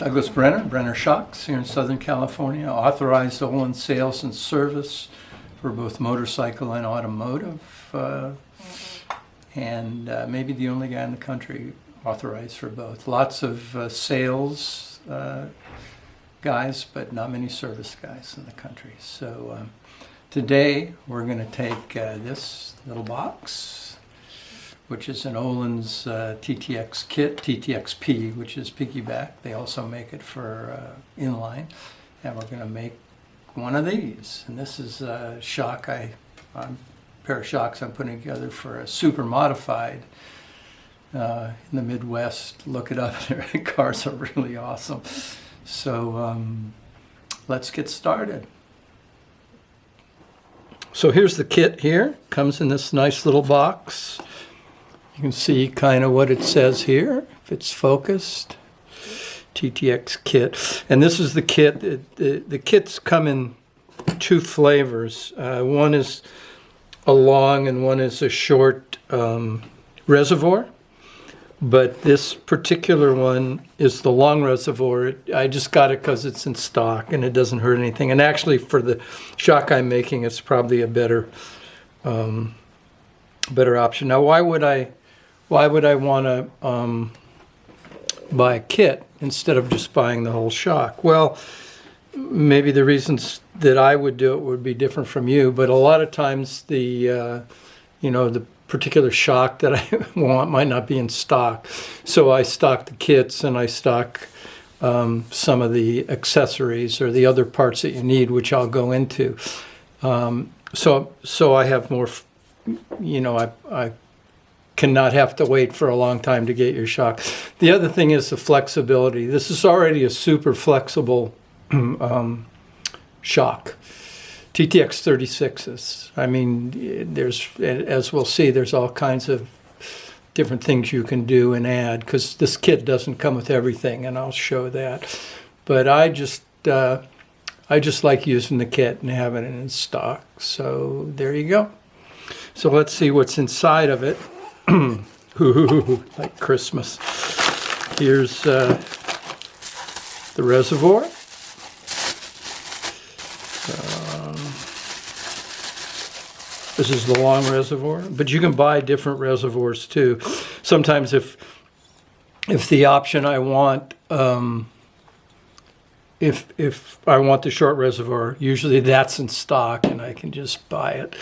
Douglas Brenner Shocks here in Southern California, authorized Ohlins sales and service for both motorcycle and automotive, and maybe the only guy in the country authorized for both. Lots of sales guys, but not many service guys in the country. So today we're going to take this little box, which is an Ohlins TTX kit, TTXP, which is piggyback. They also make it for inline. And we're going to make one of these. And this is a shock, a pair of shocks I'm putting together for a super modified in the Midwest. Look it up, their cars are really awesome. So let's get started. So here's the kit here. Comes in this nice little box. You can see kind of what it says here, if it's focused. TTX kit. And this is the kit. The kits come in two flavors. One is a long and one is a short reservoir. But this particular one is the long reservoir. I just got it because it's in stock and it doesn't hurt anything. And actually for the shock I'm making, it's probably a better option. Now why would I want to buy a kit instead of just buying the whole shock? Well, maybe the reasons that I would do it would be different from you, but a lot of times the particular shock that I want might not be in stock. So I stock the kits and I stock some of the accessories or the other parts that you need, which I'll go into. So I have more, I cannot have to wait for a long time to get your shock. The other thing is the flexibility. This is already a super flexible shock. TTX36s. I mean, there's, as we'll see, there's all kinds of different things you can do and add, because this kit doesn't come with everything, and I'll show that. But I just like using the kit and having it in stock. So there you go. So let's see what's inside of it. Like Christmas. Here's the reservoir. This is the long reservoir, but you can buy different reservoirs too. Sometimes if the option I want, if I want the short reservoir, usually that's in stock and I can just buy it.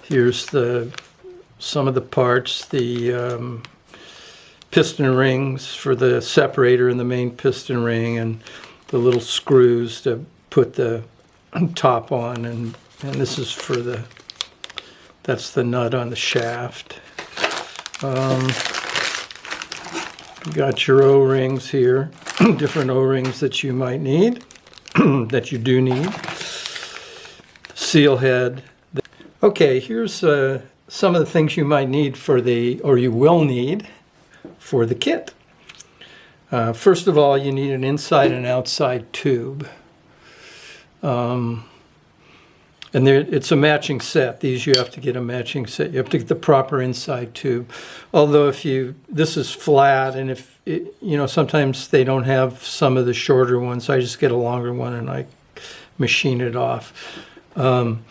Here's some of the parts, the piston rings for the separator and the main piston ring, and the little screws to put the top on, and this is for that's the nut on the shaft. You got your O-rings here, different O-rings that you might need, that you do need. Seal head. Okay, here's some of the things you might need or you will need for the kit. First of all, you need an inside and outside tube. And it's a matching set. These you have to get a matching set. You have to get the proper inside tube. Although this is flat, and sometimes they don't have some of the shorter ones. I just get a longer one and I machine it off. And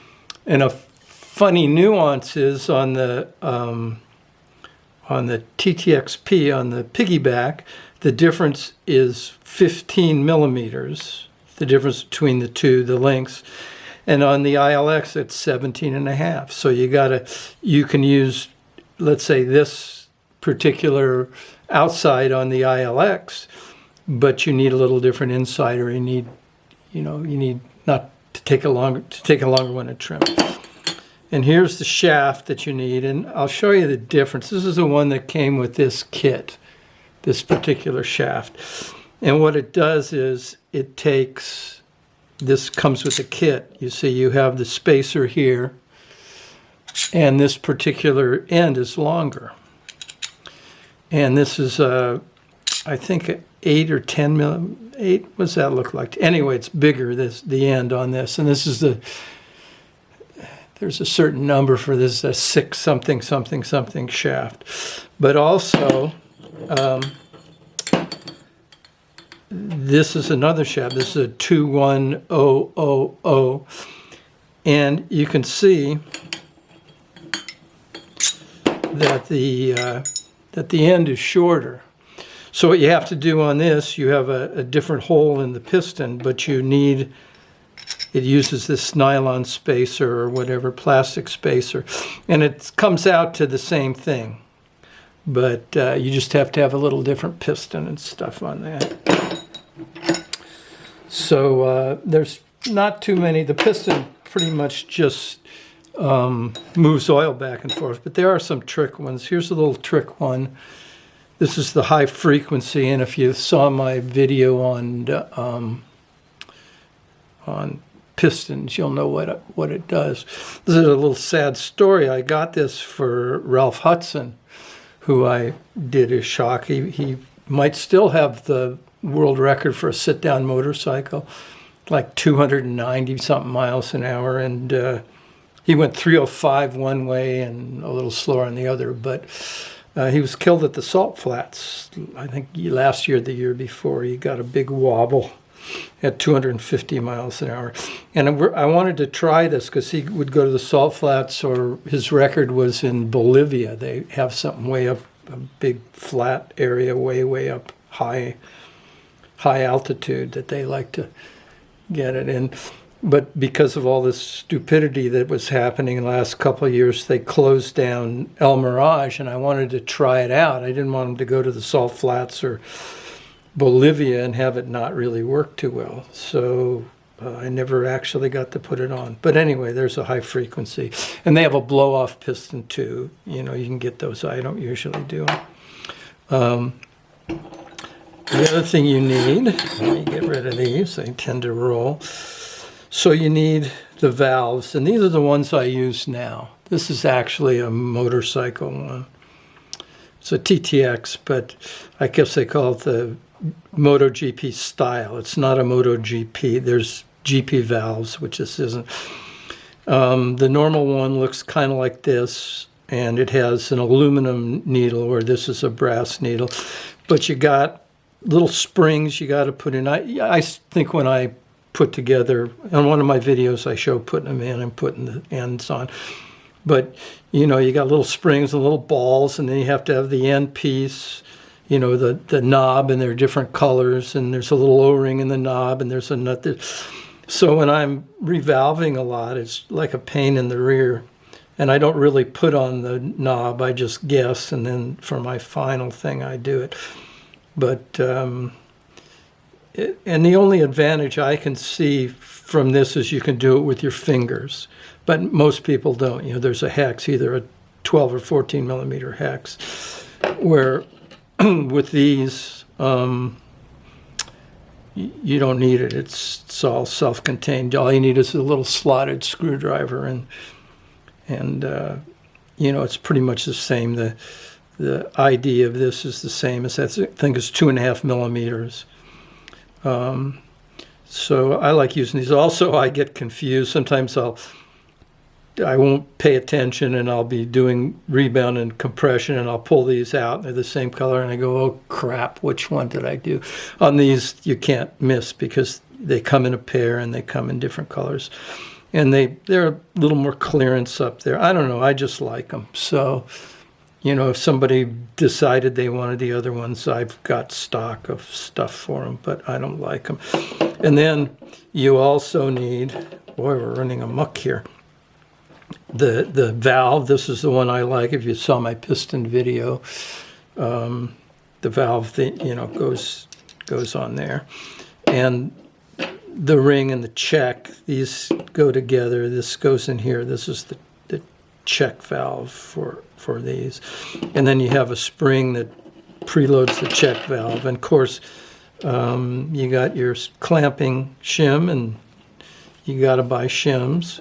a funny nuance is on the TTXP, on the piggyback, the difference is 15 millimeters. The difference between the two, the lengths. And on the ILX, it's 17.5. So you can use, let's say, this particular outside on the ILX, but you need a little different inside, or you need not to take a longer one to trim. And here's the shaft that you need, and I'll show you the difference. This is the one that came with this kit, this particular shaft. And what it does is this comes with a kit. You see, you have the spacer here, and this particular end is longer. And this is, I think, 8 or 10 millimeters. 8, what does that look like? Anyway, it's bigger, the end on this. And this is there's a certain number for this, a 6 something something something shaft. But also, this is another shaft. This is a 21000. And you can see that the end is shorter. So what you have to do on this, you have a different hole in the piston, but you need, it uses this nylon spacer or whatever, plastic spacer, and it comes out to the same thing. But you just have to have a little different piston and stuff on that. So there's not too many. The piston pretty much just moves oil back and forth, but there are some trick ones. Here's a little trick one. This is the high frequency, and if you saw my video on pistons, you'll know what it does. This is a little sad story. I got this for Ralph Hudson, who I did his shock. He might still have the world record for a sit-down motorcycle, like 290 something miles an hour, and he went 305 one way and a little slower on the other, but he was killed at the Salt Flats, I think last year, the year before. He got a big wobble at 250 miles an hour. And I wanted to try this because he would go to the Salt Flats, or his record was in Bolivia. They have something way up, a big flat area, way up high altitude that they like to get it in. But because of all this stupidity that was happening in the last couple of years, they closed down El Mirage, and I wanted to try it out. I didn't want him to go to the Salt Flats or Bolivia and have it not really work too well. So I never actually got to put it on. But anyway, there's a high frequency. And they have a blow-off piston too. You know, you can get those. I don't usually do them. The other thing you need, let me get rid of these. They tend to roll. So you need the valves, and these are the ones I use now. This is actually a motorcycle one. It's a TTX, but I guess they call it the MotoGP style. It's not a MotoGP. There's GP valves, which this isn't. The normal one looks kind of like this, and it has an aluminum needle, where this is a brass needle. But you got little springs you got to put in. I think when I put together, on one of my videos I show putting them in and putting the ends on. But, you know, you got little springs and little balls, and then you have to have the end piece, you know, the knob, and they're different colors, and there's a little O-ring in the knob, and there's a nut there. So when I'm revalving a lot, it's like a pain in the rear. And I don't really put on the knob, I just guess, and then for my final thing I do it. But, and the only advantage I can see from this is you can do it with your fingers. But most people don't. You know, there's a hex, either a 12 or 14 millimeter hex, where with these, you don't need it. It's all self-contained. All you need is a little slotted screwdriver, and you know, it's pretty much the same. The idea of this is the same as that. I think it's 2.5 millimeters. So I like using these. Also, I get confused. Sometimes I won't pay attention, and I'll be doing rebound and compression, and I'll pull these out. They're the same color, and I go, oh crap, which one did I do? On these, you can't miss because they come in a pair and they come in different colors. And they're a little more clearance up there. I don't know, I just like them. So, you know, if somebody decided they wanted the other ones, I've got stock of stuff for them, but I don't like them. And then you also need, boy, we're running amok here. The valve, this is the one I like. If you saw my piston video, the valve, you know, goes on there. And the ring and the check, these go together. This goes in here. This is the check valve for these. And then you have a spring that preloads the check valve. And of course, you got your clamping shim, and you got to buy shims.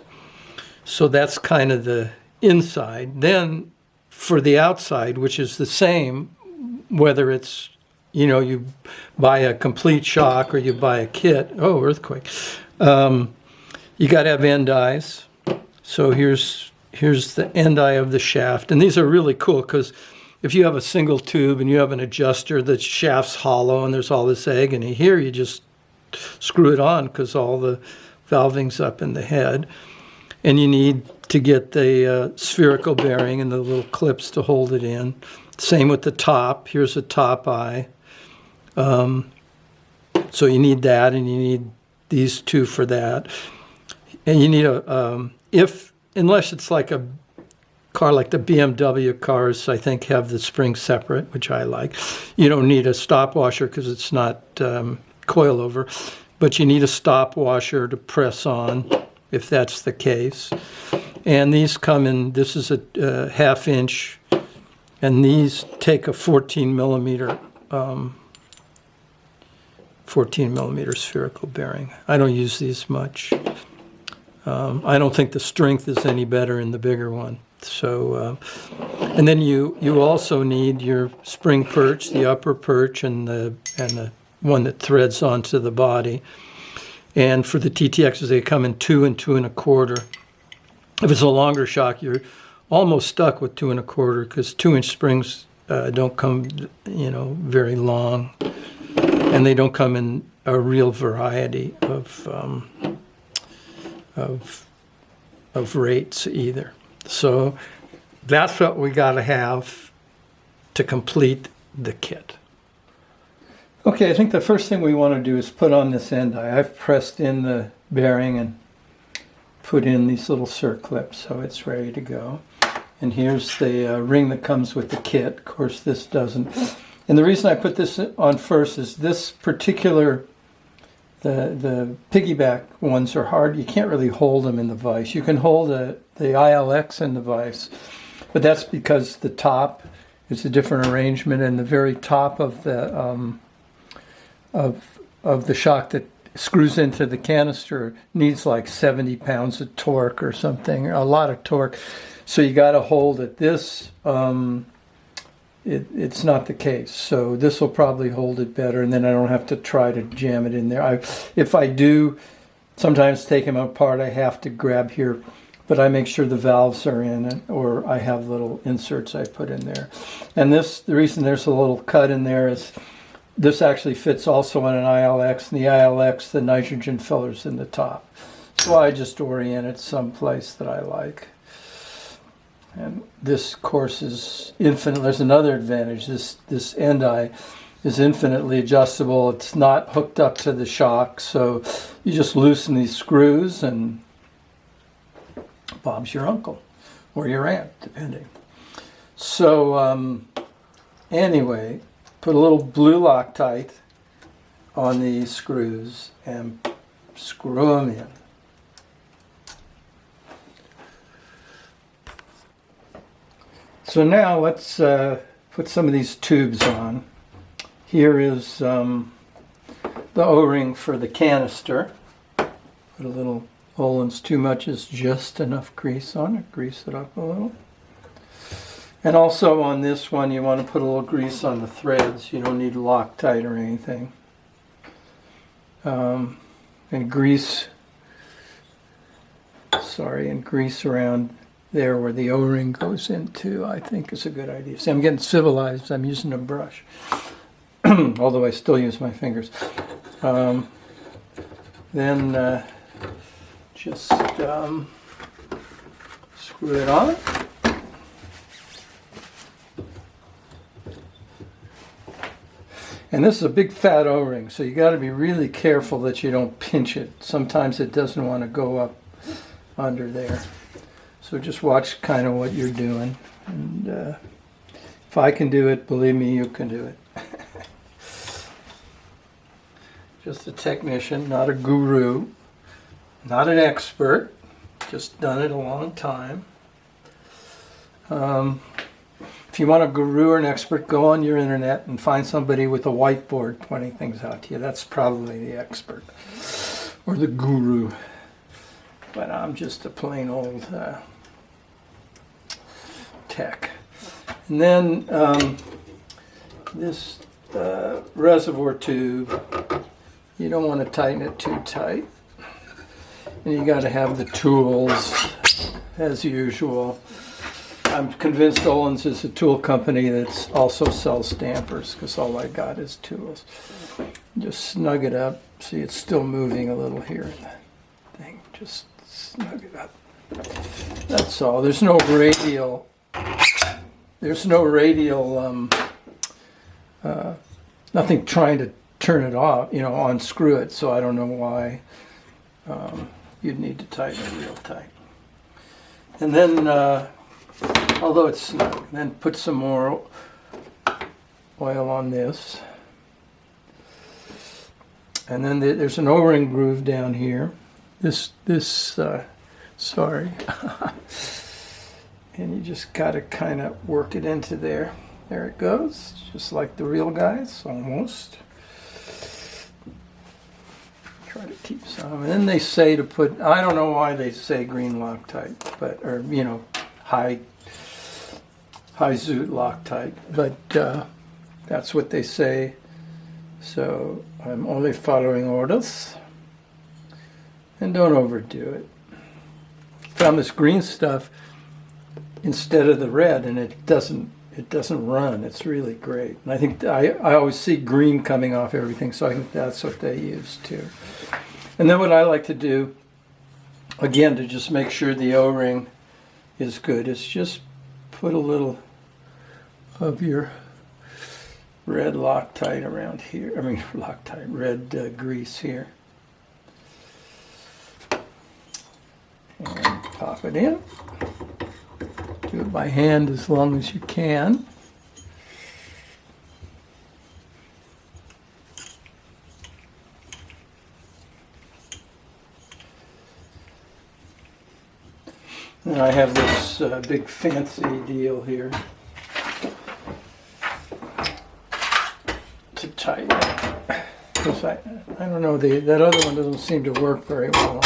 So that's kind of the inside. Then for the outside, which is the same, whether it's, you know, you buy a complete shock or you buy a kit. Oh, earthquake. You got to have end eyes. So here's the end eye of the shaft. And these are really cool because if you have a single tube and you have an adjuster, the shaft's hollow and there's all this agony. Here you just screw it on because all the valving's up in the head. And you need to get the spherical bearing and the little clips to hold it in. Same with the top. Here's a top eye. So you need that, and you need these two for that. And you need unless it's like a car like the BMW cars, I think, have the springs separate, which I like. You don't need a stop washer because it's not coilover, but you need a stop washer to press on if that's the case. And these come in, this is a 1/2 inch, and these take a 14 millimeter spherical bearing. I don't use these much. I don't think the strength is any better in the bigger one. So, and then you also need your spring perch, the upper perch, and the one that threads onto the body. And for the TTXs, they come in 2 and 2 1/4. If it's a longer shock, you're almost stuck with 2 1/4 because 2-inch springs don't come, very long, and they don't come in a real variety of rates either. So that's what we got to have to complete the kit. Okay, I think the first thing we want to do is put on this end eye. I've pressed in the bearing and put in these little circlips, so it's ready to go. And here's the ring that comes with the kit. Of course, this doesn't. And the reason I put this on first is this particular, the piggyback ones are hard. You can't really hold them in the vise. You can hold the ILX in the vise, but that's because the top is a different arrangement, and the very top of the of the shock that screws into the canister needs like 70 pounds of torque or something, a lot of torque. So you got to hold it. This, it's not the case. So this will probably hold it better, and then I don't have to try to jam it in there. If I do sometimes take them apart, I have to grab here, but I make sure the valves are in it, or I have little inserts I put in there. And this, the reason there's a little cut in there is this actually fits also on an ILX, and the ILX, the nitrogen filler's in the top. So I just orient it someplace that I like. And this course is infinite. There's another advantage. This end eye is infinitely adjustable. It's not hooked up to the shock, so you just loosen these screws and Bob's your uncle or your aunt, depending. So anyway, put a little blue Loctite on these screws and screw them in. So now let's put some of these tubes on. Here is the O-ring for the canister. Put a little Ohlins. Too much is just enough grease on it. Grease it up a little. And also on this one, you want to put a little grease on the threads. You don't need Loctite or anything. And grease around there where the O-ring goes into, I think is a good idea. See, I'm getting civilized. I'm using a brush, although I still use my fingers. Then just screw it on. And this is a big fat O-ring, so you got to be really careful that you don't pinch it. Sometimes it doesn't want to go up under there. So just watch kind of what you're doing. And if I can do it, believe me, you can do it. Just a technician, not a guru, not an expert, just done it a long time. If you want a guru or an expert, go on your internet and find somebody with a whiteboard pointing things out to you. That's probably the expert or the guru. But I'm just a plain old tech. And then this reservoir tube, you don't want to tighten it too tight. And you got to have the tools as usual. I'm convinced Ohlins is a tool company that also sells stampers, because all I got is tools. Just snug it up. See, it's still moving a little here. Thing, just snug it up. That's all. There's no radial. There's no radial. Nothing trying to turn it off. Unscrew it. So I don't know why you'd need to tighten it real tight. And then, although it's snug, then put some more oil on this. And then there's an O-ring groove down here. Sorry. And you just got to kind of work it into there. There it goes, just like the real guys, almost. Try to keep some. And then they say to put, I don't know why they say green Loctite, or high zoot Loctite, but that's what they say. So I'm only following orders, and don't overdo it. Found this green stuff instead of the red, and it doesn't run. It's really great. And I think I always see green coming off everything, so I think that's what they use too. And then what I like to do, again, to just make sure the O-ring is good, is just put a little of your red Loctite around here. Red grease here. And pop it in. Do it by hand as long as you can. And I have this big fancy deal here to tighten it. Because I don't know, that other one doesn't seem to work very well.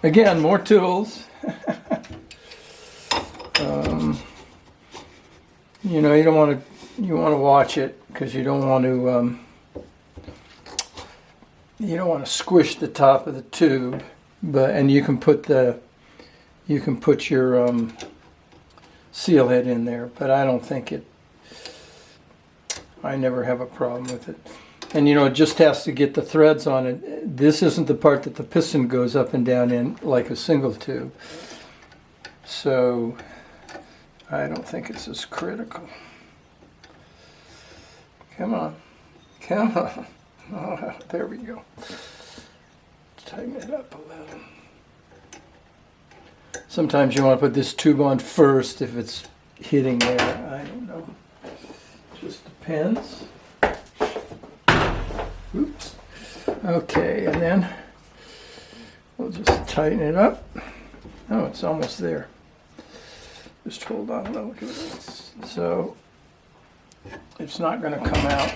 Again, more tools. You want to watch it, because you don't want to squish the top of the tube, and you can put your seal head in there, but I don't think I never have a problem with it. And it just has to get the threads on it. This isn't the part that the piston goes up and down in like a single tube. So I don't think it's as critical. Come on. Oh, there we go. Tighten it up a little. Sometimes you want to put this tube on first if it's hitting there. I don't know. Just depends. Oops. Okay, and then we'll just tighten it up. Oh, it's almost there. Just hold on a little. So it's not going to come out.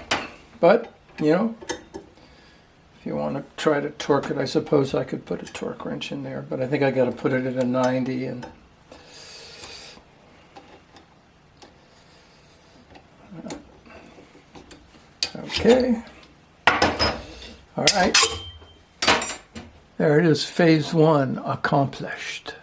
But, if you want to try to torque it, I suppose I could put a torque wrench in there. But I think I got to put it at a 90. And okay. All right. There it is, phase 1 accomplished.